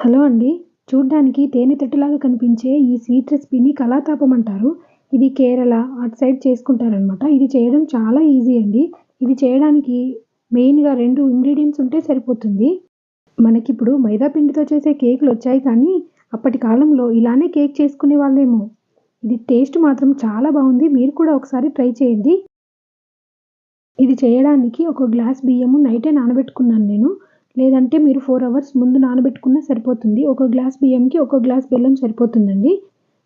Hello అండి. చూడ్డానికి తేనె తట్టులాగా కనిపించే ఈ స్వీట్ రెసిపీని కలాతాపం అంటారు. ఇది కేరళ అటు సైడ్ చేసుకుంటారనమాట. ఇది చేయడం చాలా ఈజీ అండి. ఇది చేయడానికి మెయిన్‌గా 2 ఇంగ్రీడియెంట్స్ ఉంటే సరిపోతుంది. మనకిప్పుడు మైదా పిండితో చేసే కేకులొచ్చాయి కానీ, అప్పటి కాలంలో ఇలానే కేక్ చేసుకునేవాళ్ళేమో! ఇది టేస్ట్ మాత్రం చాలా బావుంది. మీరు కూడా ఒకసారి ట్రై చేయండి. ఇది చేయడానికి ఒక గ్లాస్ బియ్యము నైటే నానబెట్టుకున్నాను నేను. లేదంటే మీరు 4 అవర్స్ ముందు నానబెట్టుకున్నా సరిపోతుంది. ఒక గ్లాస్ బియ్యంకి ఒక గ్లాస్ బెల్లం సరిపోతుందండి.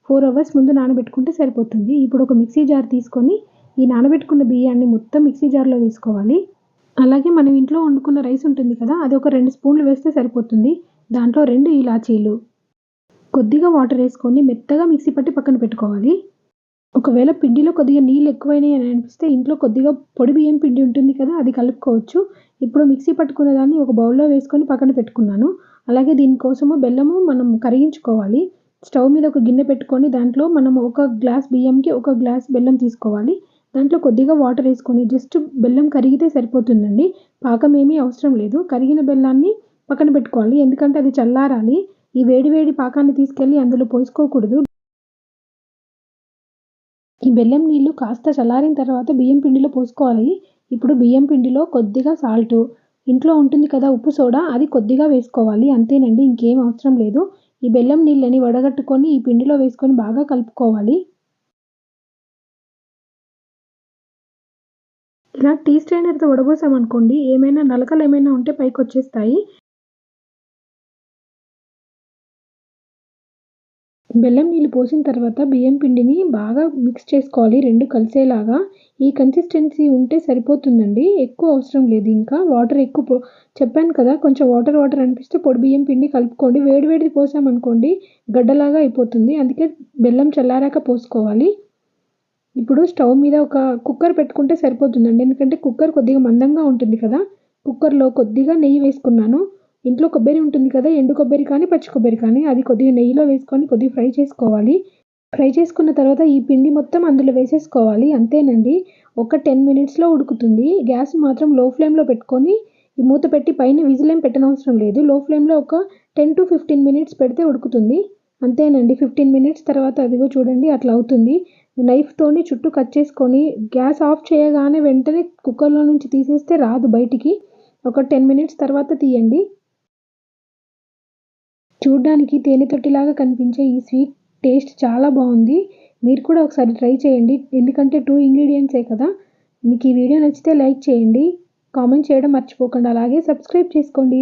4 అవర్స్ ముందు నానబెట్టుకుంటే సరిపోతుంది. ఇప్పుడు ఒక మిక్సీ జార్ తీసుకొని, ఈ నానబెట్టుకున్న బియ్యాన్ని మొత్తం మిక్సీ జార్‌లో వేసుకోవాలి. అలాగే మనం ఇంట్లో వండుకున్న రైస్ ఉంటుంది కదా! అది ఒక 2 స్పూన్లు వేస్తే సరిపోతుంది. దాంట్లో 2 ఇలాచీలు, కొద్దిగా వాటర్ ఏసుకొని మెత్తగా మిక్సీ పట్టి పక్కన పెట్టుకోవాలి. ఒకవేళ పిండిలో కొద్దిగా నీళ్ళు ఎక్కువైనాయి అని అనిపిస్తే ఇంట్లో కొద్దిగా పొడి బియ్యం పిండి ఉంటుంది కదా! అది కలుపుకోవచ్చు. ఇప్పుడు మిక్సీ పట్టుకున్న దాన్ని ఒక బౌల్‌లో వేసుకొని పక్కన పెట్టుకున్నాను. అలాగే దీనికోసము బెల్లము మనం కరిగించుకోవాలి. స్టవ్ మీద ఒక గిన్నె పెట్టుకొని దాంట్లో మనం ఒక గ్లాస్ బియ్యంకి ఒక గ్లాస్ బెల్లం తీసుకోవాలి. దాంట్లో కొద్దిగా వాటర్ ఏసుకొని జస్ట్ బెల్లం కరిగితే సరిపోతుందండి. పాకం ఏమీ అవసరం లేదు. కరిగిన బెల్లాన్ని పక్కన పెట్టుకోవాలి. ఎందుకంటే అది చల్లారాలి. ఈ వేడి వేడి పాకాన్ని తీసుకెళ్ళి అందులో పోసుకోకూడదు. ఈ బెల్లం నీళ్ళు కాస్త చల్లారిన తర్వాత బియ్యం పిండిలో పోసుకోవాలి. ఇప్పుడు బియ్యం పిండిలో కొద్దిగా సాల్టు, ఇంట్లో ఉంటుంది కదా ఉప్పు సోడా అది కొద్దిగా వేసుకోవాలి. అంతేనండి, ఇంకేం అవసరం లేదు. ఈ బెల్లం నీళ్ళని వడగట్టుకొని ఈ పిండిలో వేసుకొని బాగా కలుపుకోవాలి. ఇలా టీ స్ట్రైనర్‌తో వడబోసామనుకోండి ఏమైనా నలకలేమైనా ఉంటే పైకొచ్చేస్తాయి. బెల్లం నీళ్ళు పోసిన తర్వాత బియ్యం పిండిని బాగా మిక్స్ చేసుకోవాలి 2 కలిసేలాగా. ఈ కన్సిస్టెన్సీ ఉంటే సరిపోతుందండి. ఎక్కువ అవసరం లేదు ఇంకా. వాటర్ ఎక్కువ చెప్పాను కదా! కొంచెం వాటర్ వాటర్ అనిపిస్తే పొడి బియ్యం పిండి కలుపుకోండి. వేడి వేడిది పోసామనుకోండి గడ్డలాగా అయిపోతుంది. అందుకే బెల్లం చల్లారాక పోసుకోవాలి. ఇప్పుడు స్టవ్ మీద ఒక కుక్కర్ పెట్టుకుంటే సరిపోతుందండి. ఎందుకంటే కుక్కర్ కొద్దిగా మందంగా ఉంటుంది కదా! కుక్కర్‌లో కొద్దిగా నెయ్యి వేసుకున్నాను. ఇంట్లో కొబ్బరి ఉంటుంది కదా! ఎండు కొబ్బరి కానీ, పచ్చి కొబ్బరి కానీ అది కొద్దిగా నెయ్యిలో వేసుకొని కొద్దిగా ఫ్రై చేసుకోవాలి. ఫ్రై చేసుకున్న తర్వాత ఈ పిండి మొత్తం అందులో వేసేసుకోవాలి. అంతేనండి. ఒక 10 మినిట్స్‌లో ఉడుకుతుంది. గ్యాస్ మాత్రం లో ఫ్లేమ్‌లో పెట్టుకొని ఈ మూత పెట్టి పైన విజిల్ ఏం పెట్టనవసరం లేదు. లో ఫ్లేమ్‌లో ఒక 10-15 మినిట్స్ పెడితే ఉడుకుతుంది. అంతేనండి. 15 మినిట్స్ తర్వాత అదిగో చూడండి అట్లా అవుతుంది. నైఫ్‌తోని చుట్టూ కట్ చేసుకొని గ్యాస్ ఆఫ్ చేయగానే వెంటనే కుక్కర్‌లో నుంచి తీసేస్తే రాదు బయటికి. ఒక 10 మినిట్స్ తర్వాత తీయండి. చూడ్డానికి తేనె తొట్టిలాగా కనిపించే ఈ స్వీట్ టేస్ట్ చాలా బావుంది. మీరు కూడా ఒకసారి ట్రై చేయండి. ఎందుకంటే 2 ఇంగ్రీడియెంట్సే కదా! మీకు ఈ వీడియో నచ్చితే లైక్ చేయండి. కామెంట్ చేయడం మర్చిపోకండి. అలాగే సబ్స్క్రైబ్ చేసుకోండి.